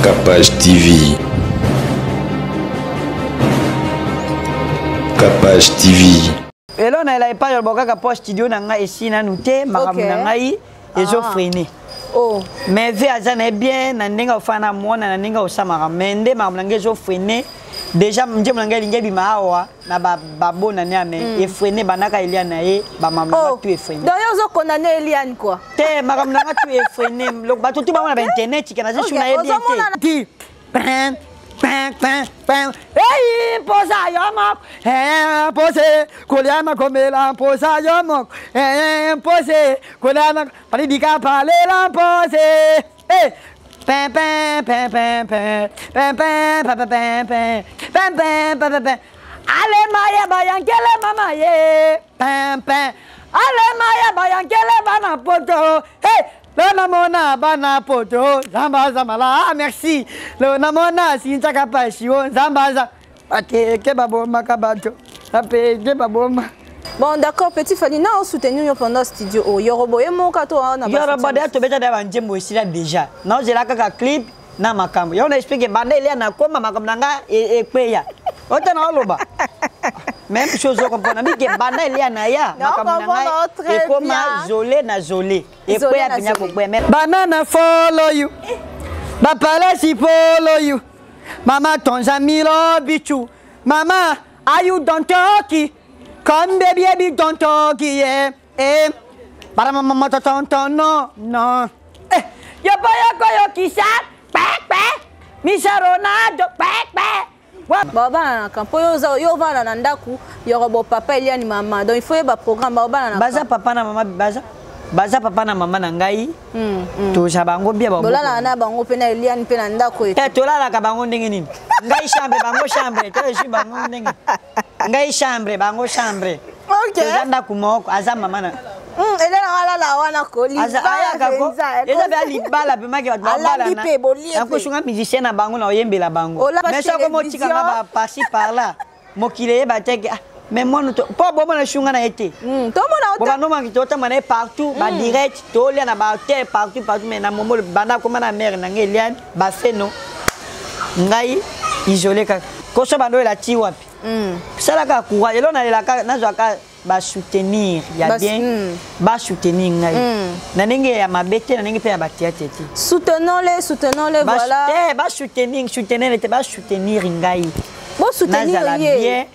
Capage TV. Capage TV. Et là, on a pas le Capage studio nanga ici na nouté maramu nanga yi ezo freiner. Oh. Mais vu azana bien na ndinga ofana mona na ndinga osamara mende maramu nanga ezo freiner. Déjà m'dje mlanga linge bi maawa na babo na nyame e freiner banaka Eliane e ba mama tu e freiner. D'ailleurs zo condamné Eliane quoi. Te maramu nanga tu e freiner. Le bato tu ba na internet qui na zo na e bien te. Pam pam pam pam. Hey, posa yomok. Hey, pose. Koliama komela posa yomok. Hey, pose. Koliama palidika palela pose. Hey. Pam pam pam pam pam. Pam pam pam pam pam. Pam pam pam pam. Ale maya bayankele mama ye. Pam pam. Ale maya bayankele bana poto. Hey. Le namona bana poto zamba zamala merci le namona sinta kapashio zamba za ate ke baboma kabato ape ke baboma. Bon d'accord, petit Fally na soutenu pendant studio o yorobo e mon kato na ba yorobo de to beta da njembo isila déjà na zela kaka clip na makambo yo na explique banda ile na koma makambo nanga e kweya ota na oloba même chose au comprendre que banda ile na ya makambo nanga e koma zolé na zolé e kweya pinya ko kweya banana follow you bapala si follow you mama ton ami lo bichu mama are you don't talky come baby don't talky yeah para mama tonton no yo boya koyo kisa Misha Ronaldo, Baba na campo yo vana na ndaku yorobo papa Eliane mama donc il faut ba programme baba na baza papa na mama baza papa na mama na ngai to shabango bia bango bolala na bango pe na Eliane pe na ndako e to lala ka bango ndenge nini ngai chambre bango chambre to je bango ndenge ngai chambre bango chambre OK zanda kumoko aza mama na ele na la wana ko li eza kako eza ba libala pe maki ba bala na ko shunga musicien na bango na oyembela bango mais ça comme tika na ba passer par là mokile ba teke mais moi no po bo na shunga na été to mona ota no mangi to tamane partout ba direct to lia na ba terre partout mais na momo banda comme na mère na Eliane ba feno ngai isolé ka ko so bando la ti wapi sala ka kuwa elo na la ka na zo ka ba soutenir ya bien ba soutenir ngai na ndenge ya mabete na ndenge pe ya batia tete soutenons les voilà ba soutenir te ba soutenir ngai bo soutenir bien.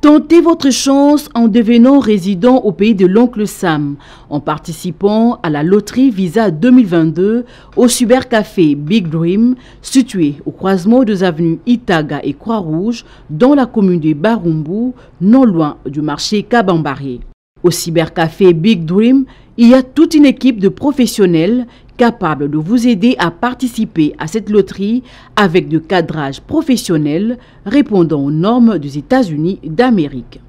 Tentez votre chance en devenant résident au pays de l'oncle Sam, en participant à la loterie Visa 2022 au cybercafé Big Dream, situé au croisement des avenues Itaga et Croix-Rouge, dans la commune de Barumbu, non loin du marché Kabambaré. Au cybercafé Big Dream, il y a toute une équipe de professionnels capables de vous aider à participer à cette loterie avec de cadrage professionnel répondant aux normes des États-Unis d'Amérique.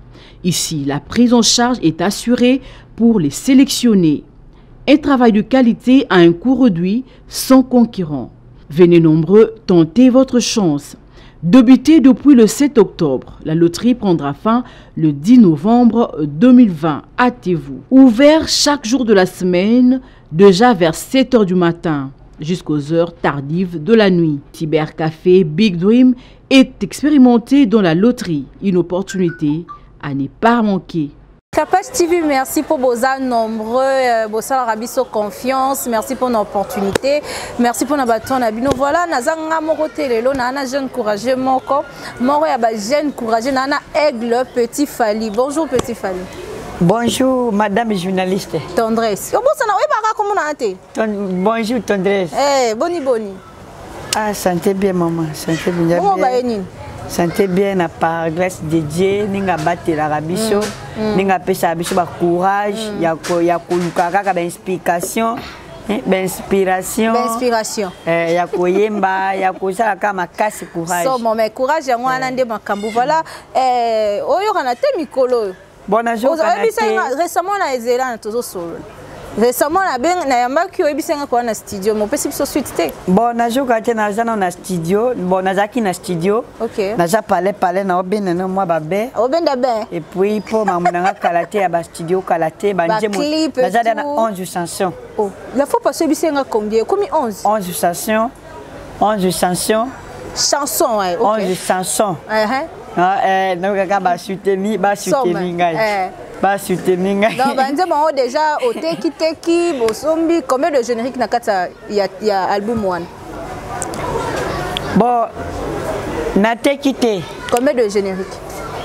Ici, la prise en charge est assurée pour les sélectionnés. Un travail de qualité à un coût réduit sans concurrent. Venez nombreux, tentez votre chance. Débutée depuis le 7 octobre, la loterie prendra fin le 10 novembre 2020. Hâtez-vous. Ouvert chaque jour de la semaine, déjà vers 7 h du matin jusqu'aux heures tardives de la nuit. Cybercafé Big Dream est expérimenté dans la loterie. Une opportunité à ne pas manquer. Capage TV, merci pour vos nombreux, vos rabiso confiance, merci pour l'opportunité, merci pour notre bâton. Voilà, nazanga moko telelo, nana jeune courageux moko, moro ya ba jeune courageux, nana aigle petit Fally. Bonjour petit Fally. Bonjour madame journaliste. Tendresse. Yo bossa na we baka comment na te? Bonjour tendresse. Eh, boni. Ah, santé bien maman, santé bien. Comment ba yeni? Santé bien à par grâce de Dieu, ninga battre la rabiso, ninga pesa rabiso ba courage, ya koluka kaka ba inspiration, inspiration. Ya koyemba, ya kozala kama makasi courage. So mon mais courage ya ngwana nde makambu voilà. Oyo kana te mikolo. Bon jour kana te. Récemment na ezela na tozo solo. Récemment, na yamba qui obisenga kwa na studio, mon pesi biso suite te. Bon, na joka te na zana na studio, bon nazaki na studio. OK. Na ja parler na obene na moi babe. Obenda ben. Et puis pour mamunanga kalaté ya ba studio kalaté ba njemo. Na ja na 11 chansons. Oh, la fois passée bisenga combien? Combien 11? 11 chansons. 11 chansons. Chansons, ouais, OK. 11 chansons. Non kaka ba soutenir ngai. Ba soutenir ngai. Donc banze bon déjà au teki bosombi combien de génériques na kata ya album one? Bon na teki te. Combien de génériques?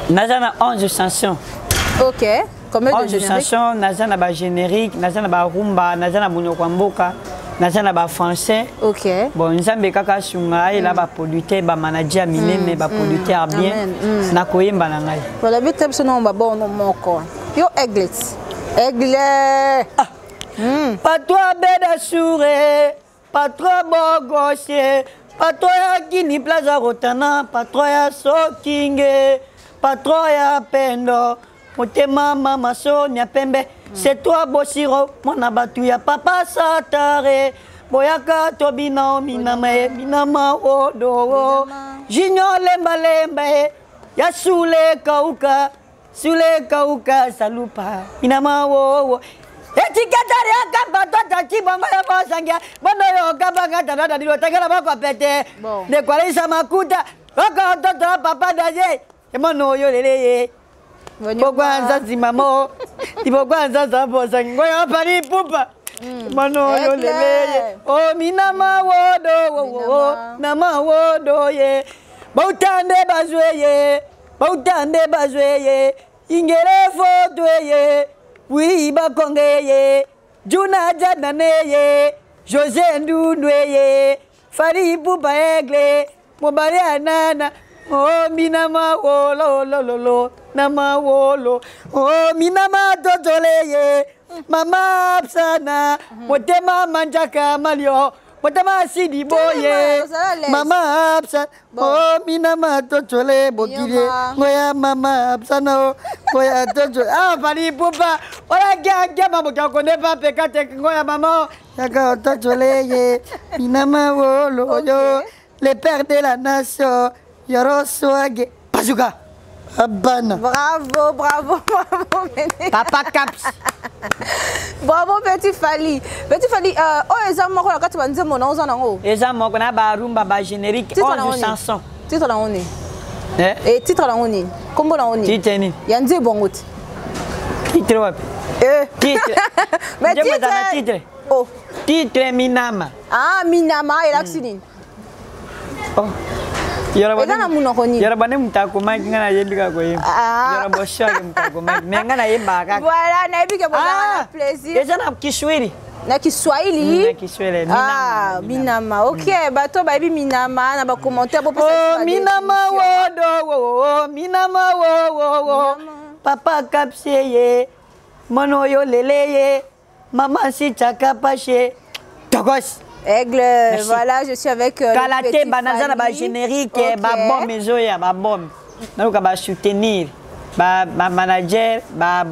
Nazana 11 chansons. OK. Combien de 11 génériques? chansons, nazana ba générique, nazana ba rumba, nazana bunyokwamboka. Nazana ba français. OK. Bon, nzambe kaka sunga ila ba producteur ba manager minene ba producteur bien. Na koyemba na ngai. Voilà, vite ça non ba bon moko. Yo Eglet. Pas toi beda souré, pas trop beau gaucher, pas toi ya Kini Plaza Rotana, pas trop ya Sokinge, pas trop ya Pendo. Motema mama Sonia Pembe. C'est toi Bosiro, mon abatu ya papa Satare. Boyaka tobina minama odo. Junior lemba ya sule kauka salupa. Minama wo. Etikatari akamba tota chibongo ya bosangia. Bono yo kabanga tada dilo tagala bako pete. De kwalisa makuta. Bako tota papa daje. Emono yo leleye. Pokwanza simamo. Tipokwanza zabosa ngoya pali pupa. Mano yo leleye. Oh minama wodo nama wodo ye. Bautande bazweye. Ingere foto ye. Oui bakonge ye. Juna janane ye. José Ndundwe ye. Fari pupa egle. Mobare anana. Oh minama wolo nama wolo. Oh minama totoleye. Mama absana. Motema manjaka malio. Motema sidi boye. Mama absana. Oh minama totole bokile. Ngoya mama absana. Ngoya totole. Ah pali pupa. Oya gya mama kakone pa pekate ngoya mama. Yaka totoleye. Minama wolo yo. Le père de la nation. Yoro Swage. Bazooka. Abana. Bravo. Papa Caps. Bravo Petit Fally. Petit Fally, oh eza moko na kati banze mona oza nango. Eza moko na ba rumba ba générique 11 chansons. Titre la oni. Et titre la oni. Kombo la oni. Titre ni. Yanze bongote. Titre wapi? Titre. Mais titre. Oh. Titre Minama. Ah Minama et l'accident. Oh. Voilà, plaisir. Na Kiswahili. Ah, Minama. OK, bato baby Minama na ba commentaire pour passer. Oh, Minama wodo, Minama wo. Papa kapseye. Mono yo leleye. Maman si chakapache. Togos. Aigle, merci. Voilà, je suis avec Kalaté, banazana ba générique, ba bon maison ya, ba bon. Nous ka ba soutenir, ba manager, ba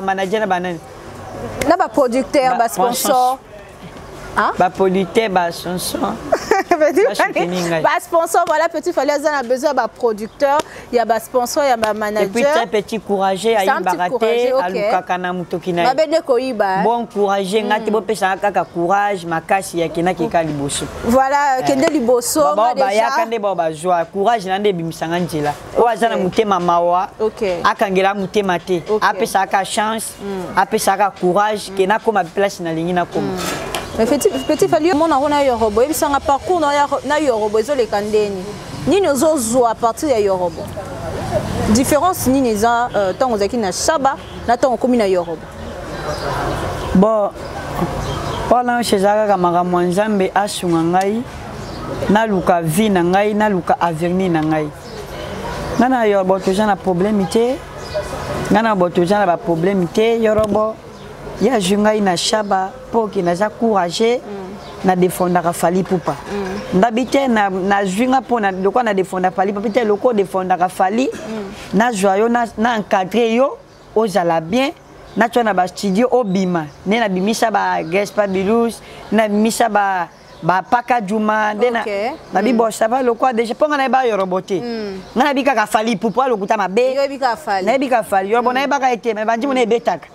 manager na banan. Na ba producteur, ba sponsor. Hein? Ba producteur, ba sponsor. Ba sponsor, voilà, Petit Fally a besoin de producteur, il y a ba sponsor, il y a ba manager. Et puis très petit courageux, à y barater, à l'ukakana mutokina. Bon courageux, ngati bo pesa kaka courage, makasi ya kina kika liboso. Voilà, kende liboso, ba ya kande ba joie, courage nande bimisanga njela. O azana mutema mawa. Akangela mutema te. Apesa ka chance, apesa ka courage, kena koma place na lingi na koma. Mais Petit Fally, mon a Yorobo, il s'est un parcours na Yorobo, ils ont les candéni. Ni nous osons à partir de Yorobo. Différence ni les ans, tant qu'on a qui na Shaba, na tant qu'on commune à Yorobo. Bon, pendant chez Zara Kamara Mwanzambe asungangai, na luka vie nangai, na luka avenir nangai. Nana Yorobo toujours na problème ité, nana Yorobo toujours na problème ité Yorobo. Ya jungai na Shaba pour qu'il n'a courageux na défendre Fally Poupa. D'habitude na junga pour na de quoi na défendre Fally Poupa peut-être loko défendre Fally na joyeux na encadrer yo aux ala bien na tona ba studio obima ne na bimisa ba Gaspard Bilous na bimisa ba paka Juma ndena na bibo ça va le quoi déjà ponga na ba yorobote na bika ka fali pupo lokuta mabe na bika fali yo bona ba ka ete mais bandi mona ebetaka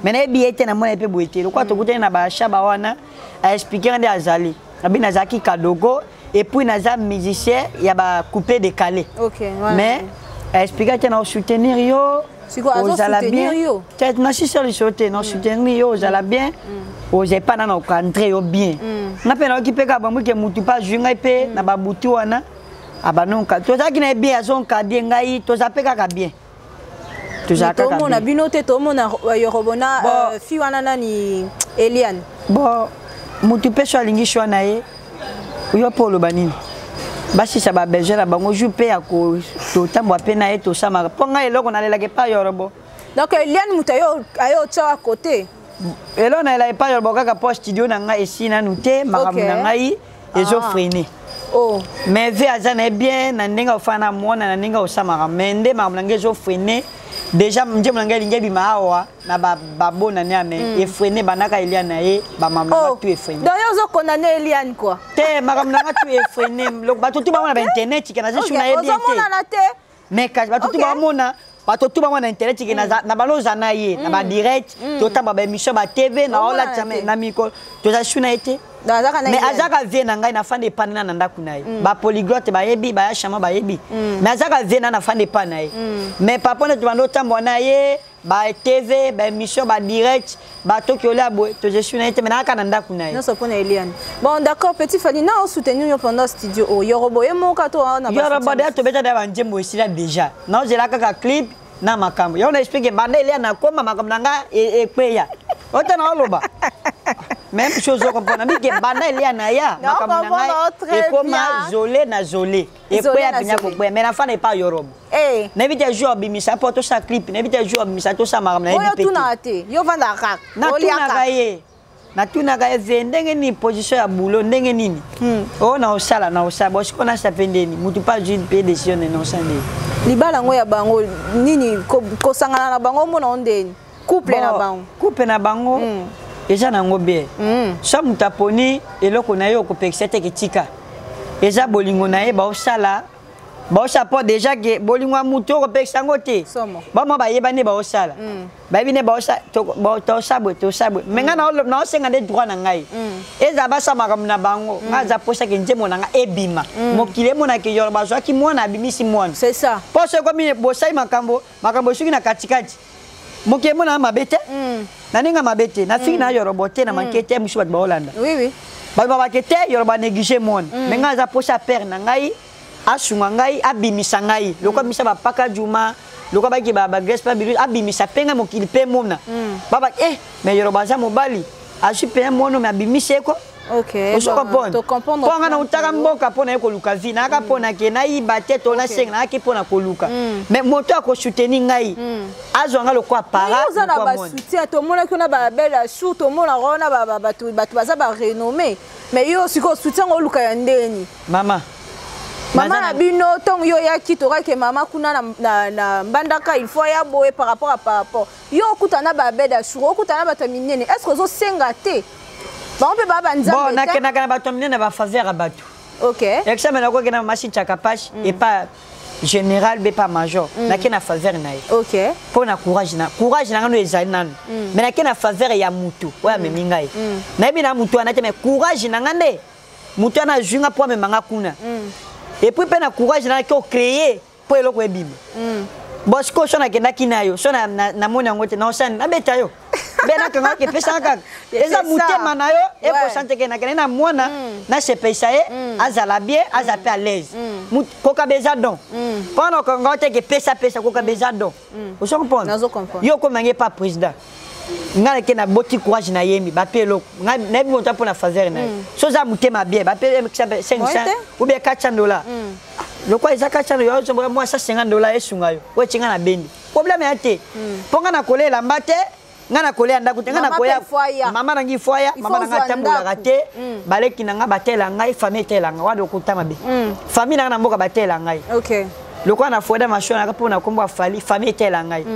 mais na bi ete na mona pe boete le quoi to kuta na ba shaba wana a expliquer ndé azali na bina zaki kadogo et puis naza musicien ya ba couper décalé mais a expliquer que na soutenir yo aux ala bien peut-être na si sur le sauter na soutenir yo aux ala bien aux pas na encadrer yo bien na pe na okipe ka bamu ke mutu pa junga pe na ba butu wana abanonka to za ki na bien azon ka bien ngai to za pe ka bien to za ka to mona binote to mona yorobona fi wana nani Eliane bon mutu pe so alingi shwa na ye yo polo banini basi ça ba belge la bango jupe ya ko to tambo pe na ye to sama ponga eloko na lela ke pa yorobo donc Eliane mutayo ayo tsa côté elo na ela pa yorobo kaka po studio na nga ici na nuté maram na ngai ezo freiner mais ve azana bien na ndinga ofana mona na ndinga osama mende maram na ngezo freiner déjà mje mlanga linge bi maawa na babona ne ame e freiner banaka Eliane na ye ba maman tu e freiner donc yo zo condamner Eliane quoi te maram na tu e freiner lo ba tout ba mona ba internet kana je shuna ye bien te mais ka ba tout ba mona bato tout ba na internet ki na baloza na ye na ba direct to tamba ba émission ba TV na ola tame na miko to za shuna ete mais azaka vie na ngai na fande panana na ndaku na ye ba polyglotte ba yebi ba chama ba yebi mais azaka vie na fande pana ye mais papa ne to bando tambo na ye ba TV ba émission ba direct ba to ki ola boy to je shuna ete mais na ka na ndaku na ye non so pona Eliane bon d'accord petit Fally na soutenir yo pendant studio o yorobo ye mo ka to na ba yorobo de to beta da ba njembo isila déjà na je la kaka clip na makambo yo na explique bande Eliane na koma makambo nanga e kweya ota na oloba même chose au comprendre mais que bande Eliane na ya makambo nanga e koma zolé na zolé e kweya pinya ko kweya mais na fa na pas yorobo na vite jour bimisa poto sa clip na vite jour bimisa to sa makambo na yo tuna te yo vanda kak na tuna gaye na tuna gaye ndenge ni position ya boulot ndenge nini o na osala bosi kona sa pendeni mutu pas juste payer décision non sande libala ngo ya bango nini ko sangana na bango mona ondeni couple na bango eza na ngo be so mutaponi eloko na yo ko pexete ketika eza bolingo na ye ba osala po déjà que bolingo mutu ko pexanga ngote ba mo ba yebane ba osala ba bine ba osala to sabwe menga na osenga de droit na ngai eza ba sama kam na bango ngaza posa ke njemo na nga ebima mokile mona ke yoro ba ki mona bimisi mona c'est ça posa ko mi bosai makambo suki na katikati mokile mona mabete na ninga mabete na fini na yoro bote na mankete musu ba Holanda oui ba kete yoro ba négliger mona menga za posa père na ngai asunga ngai abimisa ngai loko misa ba paka Juma loko ba ki ba Gaspard Bilous abimisa penga mokili pe mona baba mais yoroba za mobali asu pe mono me abimise ko to comprendre ponga na utaka mboka pona ko luka vi na ka pona ke na iba te to na senga na ki pona ko luka mais moto ako soutenir ngai azwanga loko para ko na ba soutien to mona ko na ba belle shoot to mona rona ba batu baza ba renommé mais yo siko soutien ko luka ya ndeni Maman na bino tong yo ya kitora ke mama kuna na mbandaka il faut ya boye par rapport yo kutana ba beda shuro kutana ba taminene est-ce que zo senga te ba on peut ba banza bon na ba taminene ba faveur abatu examen na ko kena machine chakapash et pas général be pas major na kena faveur na ye pour na courage na ngano ezali nanu mais na kena faveur ya mutu oya memingai na bi na mutu ana te mais courage na ngande mutu ana junga po memanga kuna et puis pena courage na ko créer pour eloko ebima bosko sona kenda kinayo sona na mona ngote na osana na beta yo bena kanga ke pesa kaka eza mutema na yo e ko sante ke na kena mona na se pesa e azala bien azape à l'aise ko ka beza don pendant que ngote ke pesa ko ka beza don vous comprenez yo ko mangé pas président ngana ke na boti courage na yemi ba pelo na bi monta pour na faveur na so za mutema bien ba pelo 500 ou bien $400 le quoi ils a $400 yo so moi ça $50 esunga yo we chinga na bendi problème ya te ponga na kolela mbate ngana kolela ndaku te ngana koya mama nangi foya mama nanga tambola rate baleki nanga batela ngai famille tela nga wado kutama be famille nanga mboka batela ngai OK le quoi na foda machona ka pona kombo Fally famille tela ngai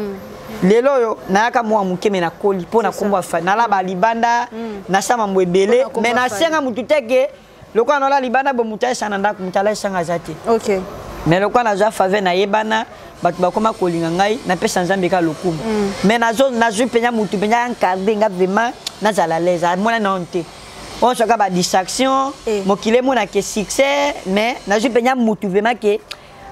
lelo yo nayaka mwa muke me na koli po na kombo fa na la ba libanda na sama mbebele me na senga mutu teke lokwa na la libanda bo mutu sana ndako mutala sanga zati OK mais lokwa na za fave na yebana batu bakoma kolinga ngai na pesa nzambe ka lokumu mais na zo penya mutu penya encadrer nga vraiment na za la l'aise mona na honte on soka ba distraction mokile mona ke succès mais na zo penya mutu vraiment ke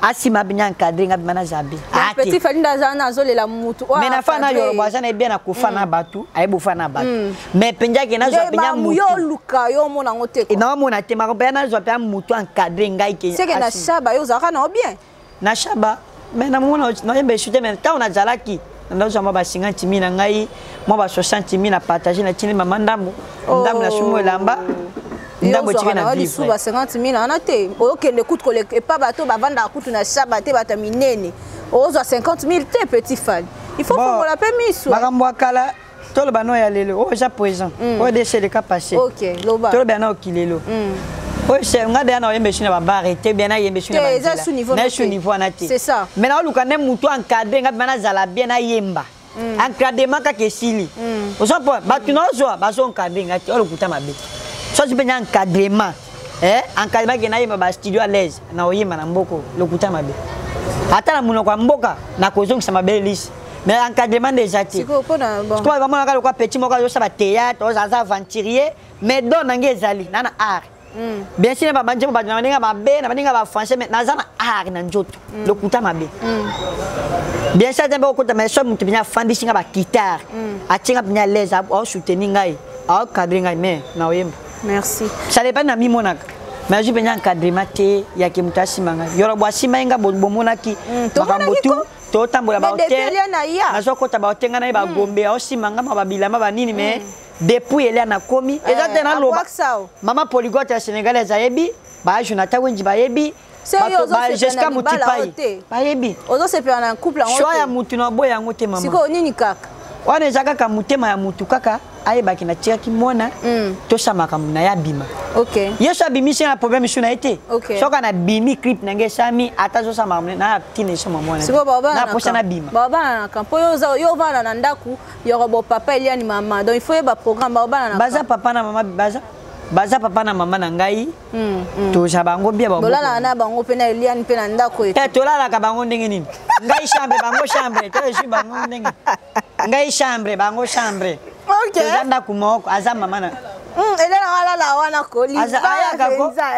asima binya encadrer nga bimana zabi petit falinda zana zolela mutu mais na fana yo bazana bien na kofana batu ayebo fana batu mais penja ke na zo binya mutu yo luka yo mona ngote ko na mona te mako na zo binya mutu encadrer ngai ke c'est que na shaba yo zaka na bien na shaba mais na mona na yembe chute mais ta on a zalaki na zo ba 50 000 ngai mo ba 60 000 na partager na tini mama ndambo ndambo na sumo lamba ndambo tiki na vivre suba 50 000 ana te okende kutu koleka pas bato ba vanda kutu na shaba te bata minene ozo 50 000 te petit fan il faut qu'on la permis makambo akala tolo bano ya lelo o ja présent o décès le cas passé OK loba tolo bana okilelo o c'est nga de na yembe chine ba barrete bien na yembe chine ba na sous niveau na te c'est ça mais na luka ne mutu encadrer nga bana zala bien na yemba encadrement ka kesili o so po ba tu no zo ba zo encadrer nga te o lukuta mabe so tu penya encadrement encadrement ke na yemba ba studio à l'aise na oyemba na mboko lukuta mabe ata na munoko ya mboka na kozongisa mabe lisi mais encadrement déjà ti siko pona bon toi vraiment na ka petit moko yo sa ba théâtre za aventurier mais don nange ezali na art bien sûr ba banje ba na ndinga mabe na ndinga ba français mais na za na art na njoto lokuta mabe bien sûr tembe okuta mais so mutu binya fandi singa ba guitare atinga binya les au soutenir ngai au cadre ngai mais na oyemba merci ça dépend na mi monaka mais je binya encadrement te ya ke mutasi manga yoro bwa sima inga bomonaki makambotu to tambola ba hotel na zo kota ba hotel ngana ba gombe au simanga ba bilama ba nini mais depuis elle na komi ezate na loba mama polygote ya sénégalaise ayebi ba Jonathan Wenji ba yebi ba Jessica Mutipai ba yebi ozo se pe na couple en choix ya mutu na boya ngote mama siko nini kaka wana ezaka ka mutema ya mutu kaka ayebaki na tia kimona to samaka muna ya bima OK yeso abimisi na problème suna été soka na bimi clip nange sami atazo sama na tine so mama siko baba na posa na bima baba na kampo yo vana na ndaku yo bo papa eliani mama donc il faut ba programme baba na baza papa na mama baza papa na mama na ngai to jabango bia ba bolala na bango pe na eliani pe na ndako e to lala ka bango ndenge nini ngai chambre bango chambre to je bango ndenge ngai chambre bango chambre OK tozanda kumoko aza mama na ele na wala la wana koli eza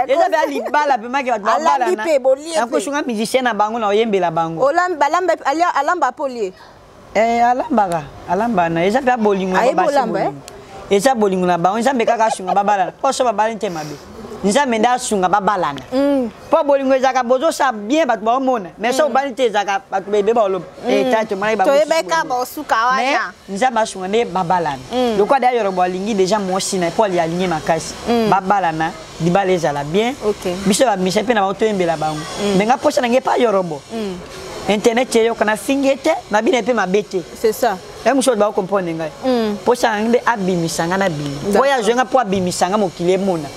eza ba libala pe maki ba bala na ko shunga musicien na bango na oyembela bango balamba alamba polie alamba na eza ba bolingo ba bolamba eza bolingo na bango nzambe kaka shunga babala po so babala nte mabe nzambe nda shunga babalana po bolingo ezaka bozo sa bien bato ba omona mais so bali te ezaka bato bebe ba oloba tatu mali ba to ebeka ba suka wana nzambe shunga ne babalana lokwa da yoro bolingi déjà mosi na po li aligner makasi babalana dibala ezala bien biso ba mise pe na ba to embela bango menga posa na nge pa yorobo internet yo kana fingete na bine pe mabete c'est ça et muso ba comprendre ngai posa ngende abimisanga na bimi voyage nga po abimisanga mokile mona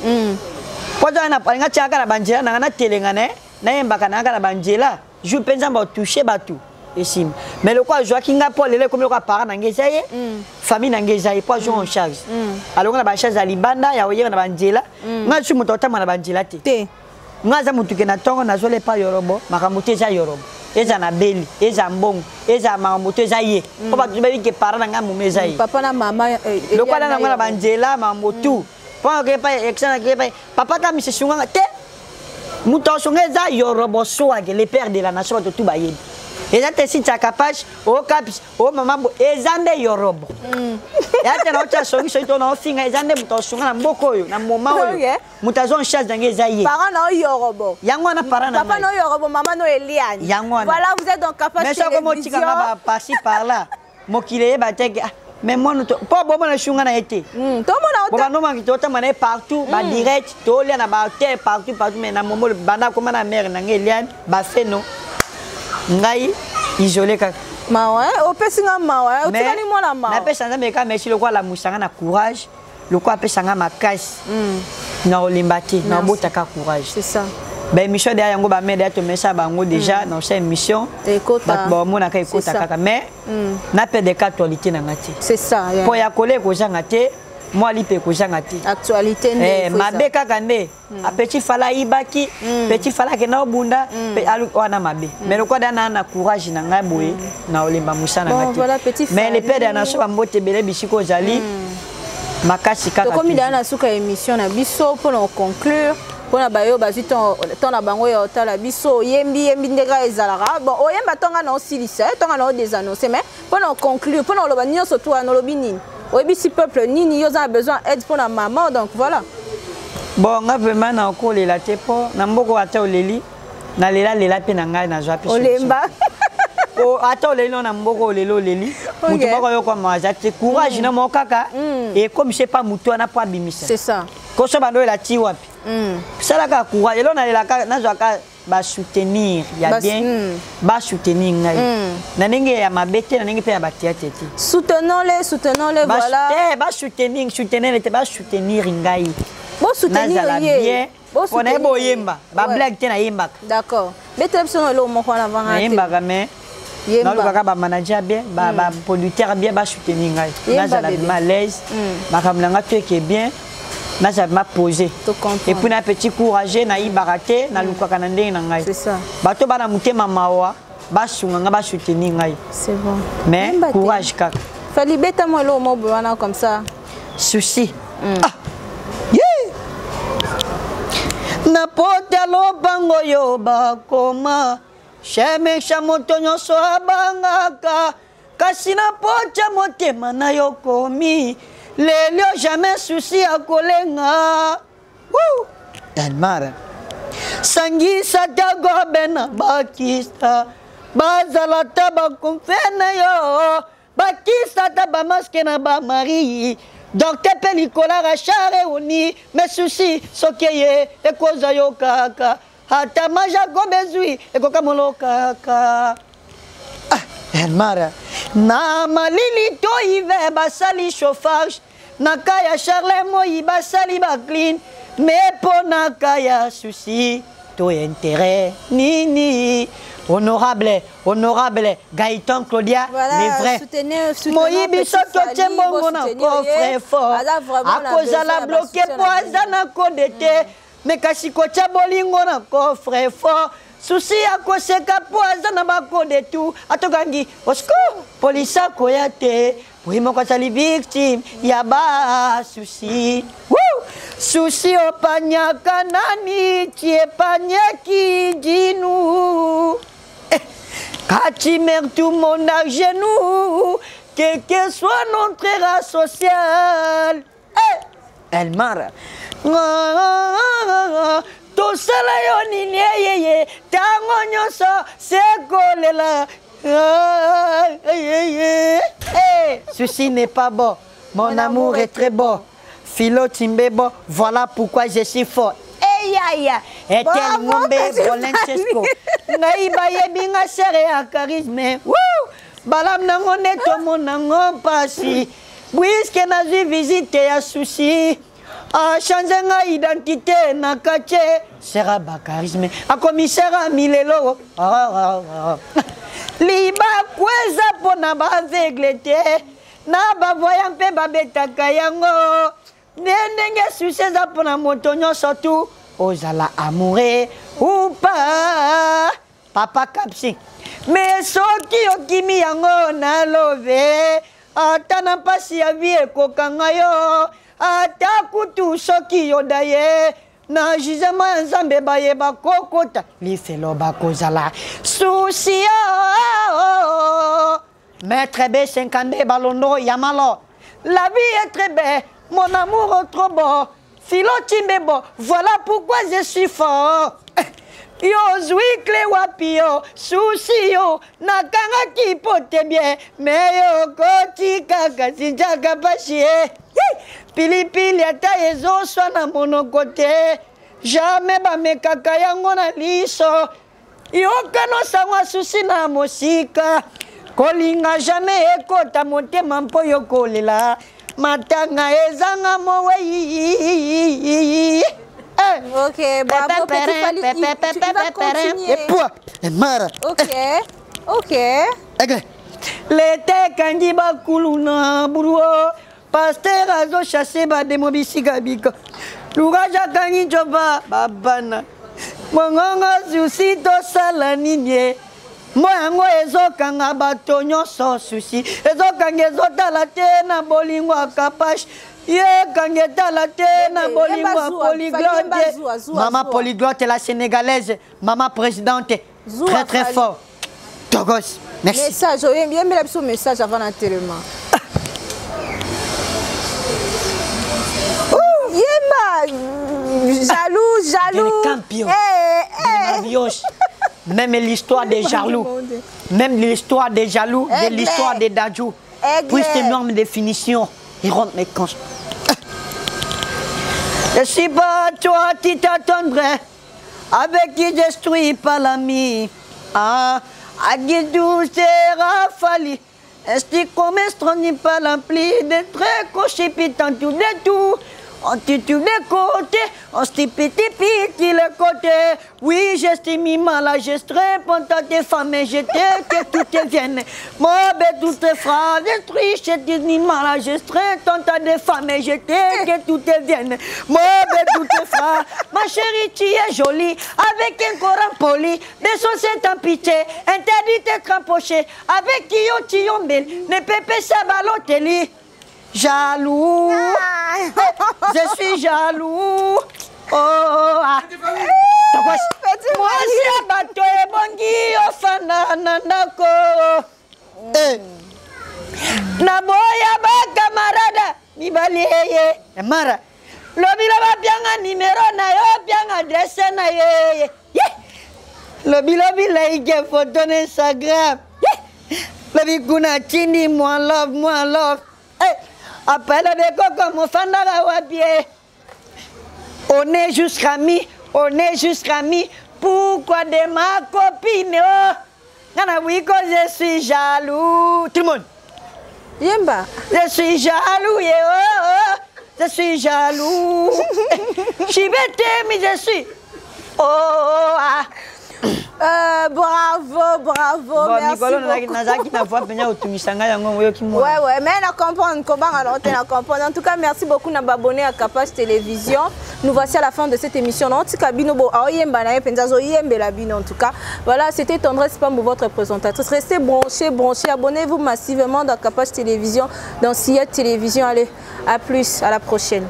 poza na palinga tiaka na banjela na telenga na yembaka na kana banjela je pense ba toucher batu esim mais le quoi joa kinga po lele comme le quoi parent ngezaye famille ngezaye po jo en charge alors na ba charge à libanda ya oyera na banjela nga su muto tama na banjela te nga za mutu ke na tongo na zole pa yorobo makamuti za yorobo eza na beli eza mbongo eza mamuto eza ye po ba tubebi ke parent nga mumeza ye papa na mama le quoi na nga na banjela mamutu po ke pa exana ke pa papa ta mi se shunga te muto shunga eza yorobo soa ke le père de la nation to tuba ye eza te si capage o capis o mama ezande yorobo ya te na ocha songi so to na ofinga ezande muto shunga na mboko yo na moma oyo mutazo en charge dange ezaye parent na yorobo yango na parent na papa no yorobo mama no eliane voilà vous êtes donc capable mais ça comme tika ba passer par là mokile ba teke mais moi no po bo na shunga na été to mona ota no mangi to tamane partout ba direct to lia na ba hotel partout mais na momo banda comme na mère na eliane ba feno ngai isolé kaka mawa opesinga mawa otikani mwana mawa na pesa nzambe ka merci lokwa la musanga na courage lokwa pesanga makasi na olimbati na botaka courage c'est ça Ben émission derrière yango ba mede to mesa bango déjà dans cette émission. Ekota. Ba mo na ka ekota kaka mais na pe de actualité na ngati. C'est ça. Po ya kole ko janga te, moi lipe ko janga te. Actualité ne. Mabe kaka nde. A petit fala ibaki, petit fala ke na obunda, pe alu wana mabe. Mais le quoi na courage na ngai boye na olemba musana ngati. Voilà petit fala. Mais les pères na so ba mbote bele bisiko zali. Makasi kaka. Comme il a na suka émission na biso pour nous conclure. Pour na bayo bazi ton na bango ya otala biso yembi ndega ezalara bon oyemba tonga na osilisa tonga na désannoncer mais pour nous conclure pour nous loba nyonso to na lobi nini oyebi si peuple nini yo za besoin aide pour la maman donc voilà bon nga vraiment na ko lela te po na mboko ata oleli na lela pe na ngai na zwa pe olemba o ata oleli na mboko oleli mutu bako yo kwa mazate courage na mo kaka et comme c'est pas mutu na pas bimisa c'est ça ko so bando la ti wapi sala ka courage elo na lela ka na zwa ka ba soutenir ya bien ba soutenir ngai na ndenge ya mabete na ndenge pe ya batia tete soutenons-les voilà ba soutenir te ba soutenir ngai bon soutenir bien on est boyemba ba blague te na yemba d'accord bete biso lo mo kwa avant na yemba mais na lo kaka ba manager bien ba producteur bien ba soutenir ngai na za la malaise ba kamlanga to ke bien na ça m'a posé et puis na petit courage na ibaraté na lukaka na ndenge na ngai c'est ça bato bana mutema mawa ba sunga ba soutenir ngai c'est bon mais courage kaka fali beta moi lo mo bwana comme ça souci ah yeah na pota lo bango yo ba koma sheme shamoto nyoso abangaka kasi na pota motema na yo komi Lelio jamais souci à kolenga. Elmara. Sangi sata gobena bakista. Bazalata ba konfena yo. Bakista ta ba maske na ba mari. Docteur pelikola rachare uni. Mais souci sokeye e koza yo kaka. Hata maja gobezui e kokamolo kaka. Elmara. Na malili to ive basali chauffage. Nakaya Charles Moï basali ba clean. Mais pour nakaya souci. To intérêt nini. Honorable Gaëtan Claudia, voilà, les vrais. Moï bisoto tembongo na coffre fort. A cause la bloqué poison kodete. Mais kasi kocha bolingo na coffre fort. Souci à cause ka poison na bako de tout. Atogangi, osko, police koyate. Oui, mon sali victime, yaba souci. Souci au panya kanani, tie panya ki dinu. Kati mer tout mon genou, quel que soit notre race sociale. Elle mara. To sala yo ni yeye, tango nyoso se kolela. Ceci n'est pas bon. Mon amour est très bon. Philo Timbebo, voilà pourquoi je suis fort. Et tel ngombe Bolencesco. Naïba yebinga sere a charisme. Balam nango neto mon nango pasi. Puisque na j'ai visité à souci. A changer nga identité na kache. Sera ba charisme. A commissaire Milelo. Liba kweza pona ba aveglete na ba voyant pe ba betaka yango ndenge succès pona moto nyonso tu ozala amoureux ou pas papa kapsi mais soki okimi yango na love ata na pasi ya vie ekokanga yo ata kutu soki yo daye na jizema nzambe bayeba kokota lifelo bakozala souci maître B52 balondo yamalo la vie est très belle mon amour est trop beau Philo Timbebo voilà pourquoi je suis fort yo zwi clé wapi yo souci yo nakanga kipote bien mais yo koti kaka sinjaka pashie pilipili ata ezoswa na monoko te jamais bamekaka yango na liso yokano sangwa susi na mosika kolinga jamais ekota motema mpo yokolela matanga ezanga mowei Ok, bravo, petit Fali. Tu vas continuer. Et quoi? Et Mara. Ok, ok. L'été kandi bakuluna buruo. Pasteur azo chassé ba demo bisika bika. Lugaja kanyi joba babana. Mongonga susi to salanine. Moyango ezokanga bato nyonso susi. Ezokanga ezotala te na bolingo akapash. Ye kange tala te na bolingo polyglotte. Maman polyglotte la sénégalaise. Maman présidente. Très très fort. Togos. Merci. Message, bien mais le message avant l'enterrement. Jaloux. Campion. Même l'histoire des jaloux. Même l'histoire des jaloux, de l'histoire des Dadjou. Puis ces normes de définition, ils rentrent mes cons. Je suis pas toi qui t'attendrais, avec qui destruis pas l'ami. Ah, à qui tout sera fallu. Est-ce qu'on m'estroni pas l'ampli de très coché pitant tout de tout. On titube des côtés, on stipiti les côtés. Oui, j'estime mal à gestrer, pour tes femmes et j'étais que tout te vienne. Moi, ben, toutes tes phrases détruites, j'estime mal à gestrer, tant des femmes et j'étais que tout te vienne. Moi, ben, toutes tes phrases, ma chérie, tu es jolie, avec un coran poli, des chaussettes en pitié, interdit d'être empoché, avec qui on belle, ne pépé sa balotelli. Jaloux, je suis jaloux. Oh, ah. Moi, c'est bateau et bongi au fananako. Naboya ba camarade, mi baliye. Mara, lobi loba bien numéro na yo, bien adresse na ye. Lobi like photo na Instagram. Lobi kuna chini moi love. Après le coco, mon fan on est juste amis, Pourquoi de ma copine? Oui, que je suis jaloux. Tout le monde. Yemba. Je suis jaloux, je suis jaloux. Je suis bête, mais je suis. Bravo, merci beaucoup. Ouais, mais on comprend. En tout cas, merci beaucoup d'avoir abonné à Kapach Télévision. Nous voici à la fin de cette émission. En tout cas, voilà, c'était Tendresse Pambou, votre présentatrice. Restez branchés, abonnez-vous massivement dans Kapach Télévision, dans Sillette Télévision. Allez, à plus, à la prochaine.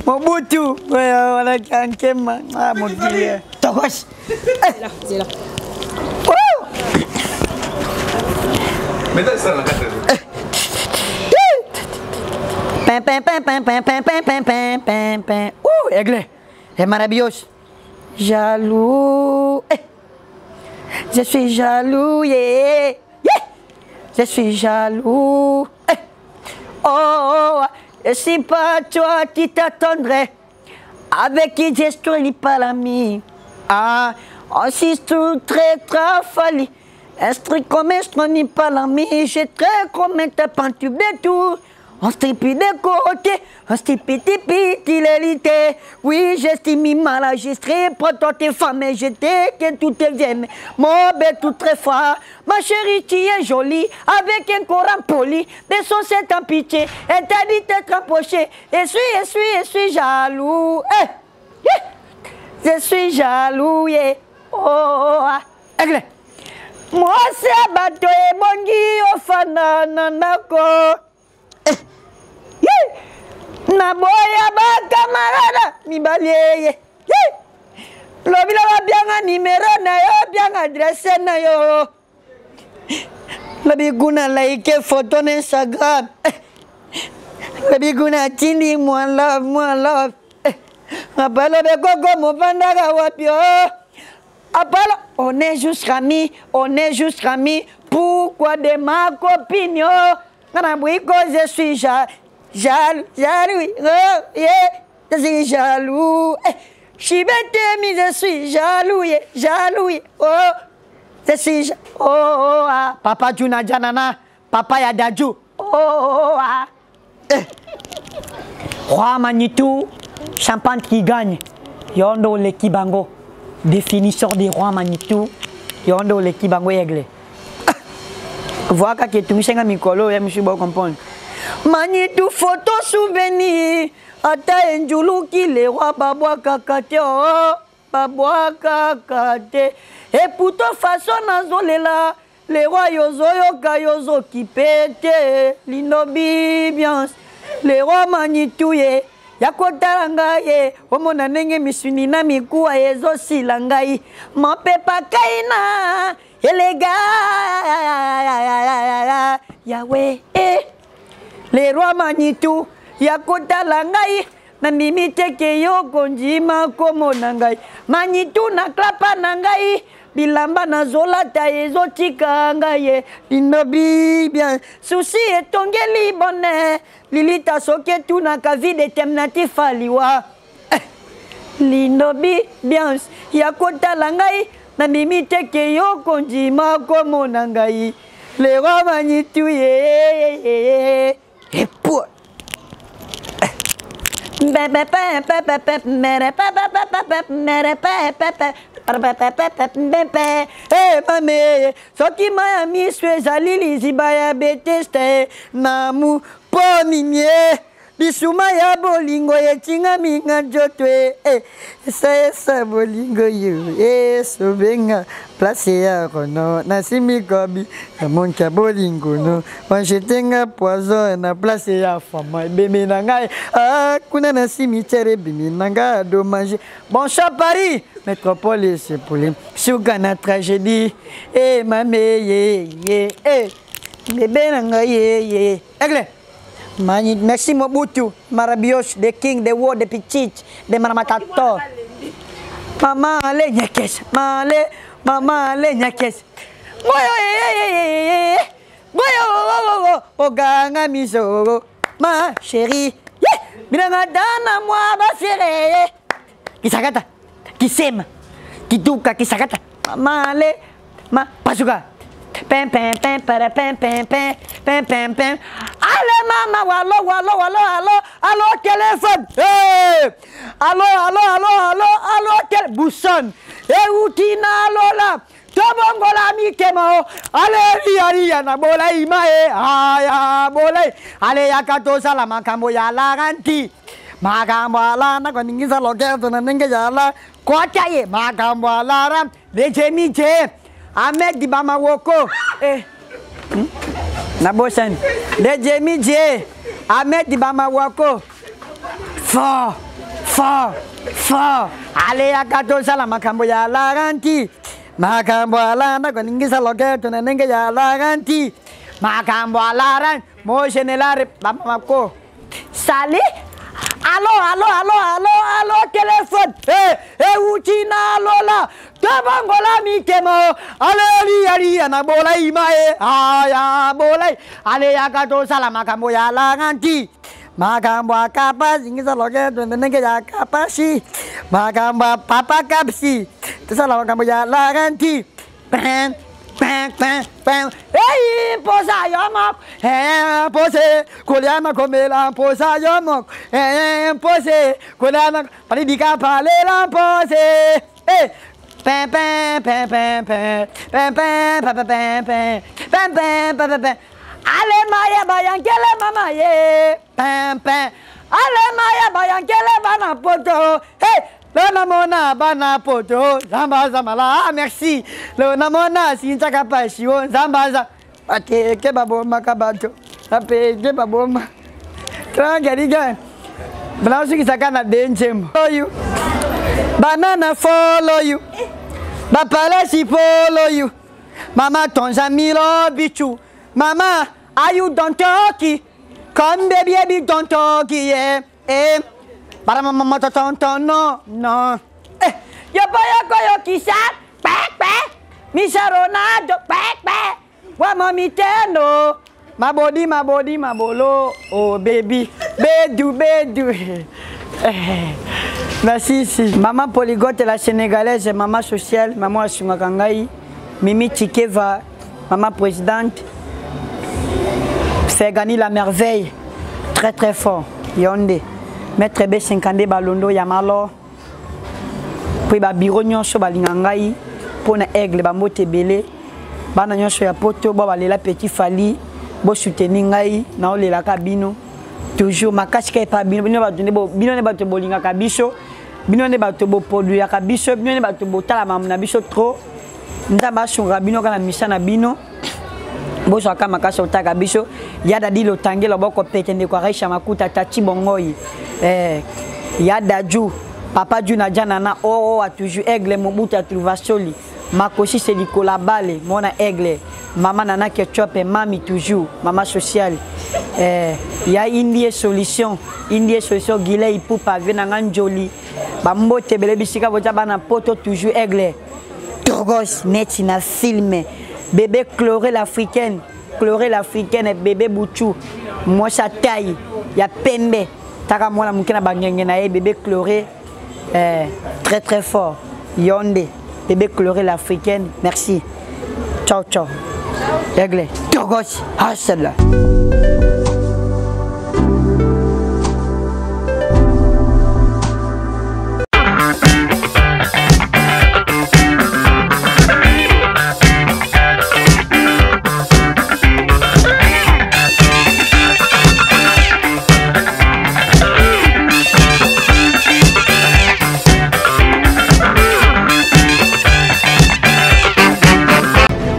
Mobutu, voilà Kankema, mon Dieu. Togos. C'est là. Mais ça la carte. Aigle. C'est maravilloso. Jaloux. Je suis jaloux, yeah. Je suis jaloux. Je suis pas toi qui t'attendrais, avec qui je pas l'ami. Ah, on s'y très falli. Instruit comme je n'y pas l'ami. J'ai très comme un pantube de tout. On stripi de côté, on stripi l'élité. Oui, j'estime mal enregistré, pour tes femmes et j'étais que tout te vienne. Mon bête tout très fort, ma chérie, tu es jolie, avec un coran poli, des chaussettes en pitié, interdit d'être empoché. Je suis jaloux. Je suis jaloux, yeah. Moi, c'est bateau et bongi au fananako. Naboya ba camarade mi baliye. Lobi la bien numéro na yo, bien adresse na yo. Lobi guna like photo na Instagram. Lobi guna chini moi love. Apala be gogo mo bandaga wapio. Apala on est juste amis. Pourquoi de ma copine? Nana bouiko je suis jaloux, yeah, je suis jaloux. Je suis bête, mais je suis jaloux, je suis Papa Juna Janana, Papa Yadaju, Roi Manitou, champagne qui gagne. Yondo le Kibango, définisseur des rois Manitou. Yondo le Kibango Aigle. Voilà que tu me sais que Mikolo, je me suis bien comprendre. Manitou photo souvenir. Ata enjulu qui les rois babwa kakate oh babwa kakate. Et pour toute façon nazolela les rois yozo yozo qui pète l'inobi bien. Les rois Manitouye. Yakotaranga ye, omona nenge misuni na mikuwa yezo silangai, mapepa kaina, elega, Yahweh, les rois Manitou, Yakotalangai, na mimite ke yo konjima komo nangai, Manitou na klapa nangai, bilamba na zola ta yezo tika ngai, inobi bien, souci etongeli bonne. Lilita soke tu na kavi de temnati faliwa. Linobi bien yakota langai na mimite ke yo konjima komo nangai. Le roi Manitou ye. Et pour eh mame soki Miami swezali lizibaya beteste namu pomimie bisuma ya bolingo yetinga minga jotwe esa bolingo yo sobenga place ya kono nasimi kobi monka bolingo no wanjetenga poison na place ya fama bebe nanga kuna nasimi tere bimi nanga do manger bon chat Paris métropole c'est pour les sugana tragédie mame ye bebe nanga ye Aigle. Merci Mobutu, Marabios, the king, the world, the pichich, the maramatato. Mama ale nyakes, mama ale nyakes. Goyo, oganga miso, ma chérie. Biranga dana moi ba chérie. Kisagata, kisema, kiduka kisagata. Mama ale, ma pasuka. Pem pem pem para pem pem pem pem pem pem. Allez maman, allo téléphone. Hey! Allo téléphone. Bousson. Utina lola. Tobongola mi kemo. Allez ria na bola imae. Aya bola. Allez yakato sala makambo ya laranti. Makambo ala na kwaningiza loketo na nenge yala. Kwa chaye makambo ala ram. Leche miche. Ahmed di Bama Woko. Nabosan. De Jemi J. Ahmed di Bama Woko. Fort. Ale yakato sala makambo ya laranti. Makambo ala na kwaningiza loketo na nenge ya laranti. Makambo ala ran. Mo general Bama Woko. Sali. Allo téléphone. Utina lola. Tabangola mi kemo. Ali na bola imae. Aya bola. Ale yakato sala makambo ya laranti. Makambo akapa zingiza loketo nenge ya kapasi. Makambo papa kapsi. Sala makambo ya laranti. Pen. Hey, posa yomok. Pose. Kuliama komela posa yomok. Pose. Kuliama palidika palela pose. Hey. Pem. Ale maya bayankele mama ye. Pem. Ale maya bayankele bana poto. Hey. Le namona bana poto. Zamba merci. Le namona sinchaka pasio. Zamba. Ate ke baboma kabato. Ape ke baboma. Trangariga. Blanche qui sakana denjem. Follow you. Banana follow you. Bapalashi follow you. Mama tonjami love bichu. Mama, are you don't talky? Come baby don't talky yeah. Para mama tonton no. Yo koyo kisa. Misha Ronaldo. Wa mami teno. My body, my bolo. Oh baby. Bedu. Merci. Maman Polygote, la sénégalaise, maman sociale, maman Asungakangai, Mimi Tikeva, maman présidente, fait gagner la merveille. Très fort. Yondé. Maître B50 balondo ya malo. Puis ba bureau nyonso balinga ngai pona aigle ba mote belé. Bana nyonso ya poto ba balela petit fali bo soutenir ngai na olela ka bino. Toujours makasi ka pa bino bino ba donné bo bino ne ba to bolinga ka biso. Bino ne ba to bo produit ka biso, bino ne ba to bo tala mam na biso trop. Nzamba shunga bino kana misana bino. Boso aka makasi otaka biso yada dilo tangelo boko petende kwa Raisha Makuta tati bongoi yada ju papa ju na jana na a toujours aigle Mobutu a trouva soli makosi c'est Nicolas Bale mona aigle maman nana ketchup mami toujours maman sociale ya indie solution gile ipu pavé na nganjoli ba mbote bele bisika boja bana poto toujours aigle Togos net na filme bébé chloré l'africaine et bébé Bouchou moi sa taille ya pembe taka mwana mukena bangenge na bébé chloré très très fort Yonde bébé chloré l'africaine merci ciao ciao Aigle Togos hustle.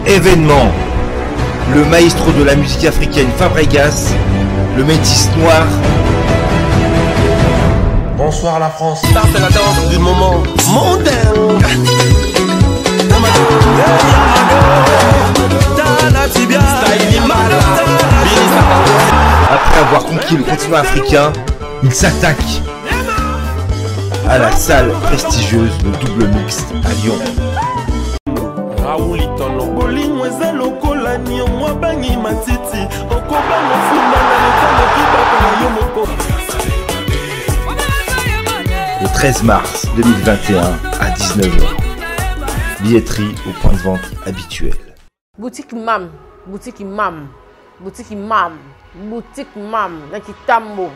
Événement, le maestro de la musique africaine Fabregas, le métis noir. Bonsoir la France. Ça c'est la danse du moment mondain. Après avoir conquis le continent africain, il s'attaque à la salle prestigieuse de Double Mix à Lyon. Le 13 mars 2021 à 19h. Billetterie au point de vente habituel. Boutique Mam, boutique Mam, boutique Mam, boutique Mam, na Kitambo.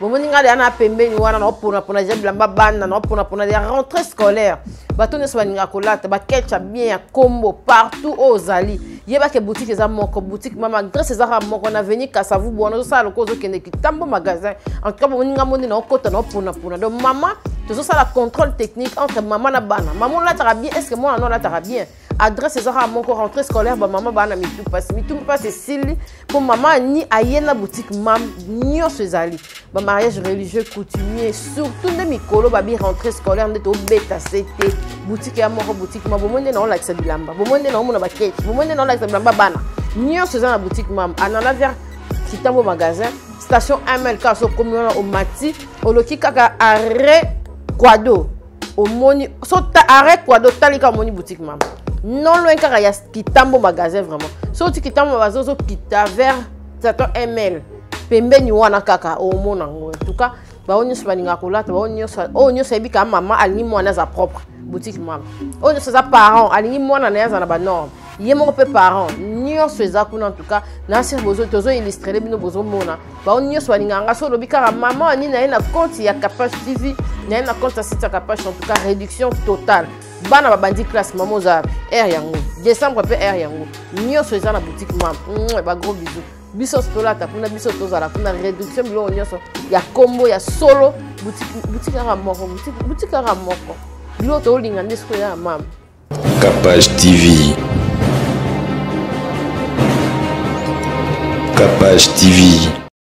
Bon, ninga de ana pembe ni wana na pona jabla bana na pona des rentrées scolaires. Bato ne soit ninga kolata, ba ketcha bien combo partout aux ali. Yeba ke boutique eza moko boutique mama grâce eza moko na venir ka savu bono ça le cause kende Kitambo magasin. En tout cas bon ninga moni na kota na pona. Donc maman, tout ça la contrôle technique entre maman na bana. Maman là tara bien, est-ce que moi non là tara bien? Adresse ezara moko rentrée scolaire ba maman bana mitu passe sili pour maman ni ayena boutique mam ni osezali ba mariage religieux coutumier surtout de mikolo ba bi rentrée scolaire ndeto beta c'était boutique ya moko boutique ma bomonde na on like ça bilamba bomonde na mona ba cake bomonde na on like ça bilamba bana ni osezana boutique mam anala vers Kitambo magasin station MLK so communal au Mati au loki kaka arrêt Quado au moni so arrêt Quado talika moni boutique mam. Non loin car il y a Kitambo magasin vraiment. Sorti Kitambo magasin so kita vers station ML. Pembe ni wana kaka au mona en tout cas ba onyo spaninga kolata ba onyo sebi ka mama alingi mwana za propre boutique mama. Onyo sa parents alingi mwana na za na ba norme. Yemo pe parents nyo seza kuna en tout cas na ser bozo tozo illustrer bino bozo mona. Ba onyo spaninga nga so lobi car maman ni na ina compte ya Capage TV na ina compte site ya Capage en tout cas réduction totale. Bana babandi classe maman za air yango décembre pe air yango nyo seza na boutique mam ba gros bisous biso stolata kuna biso tozala kuna réduction bilo nyoso ya combo ya solo boutique ya moko boutique ya moko bilo to linga ndisko ya mam Capage TV. Capage TV.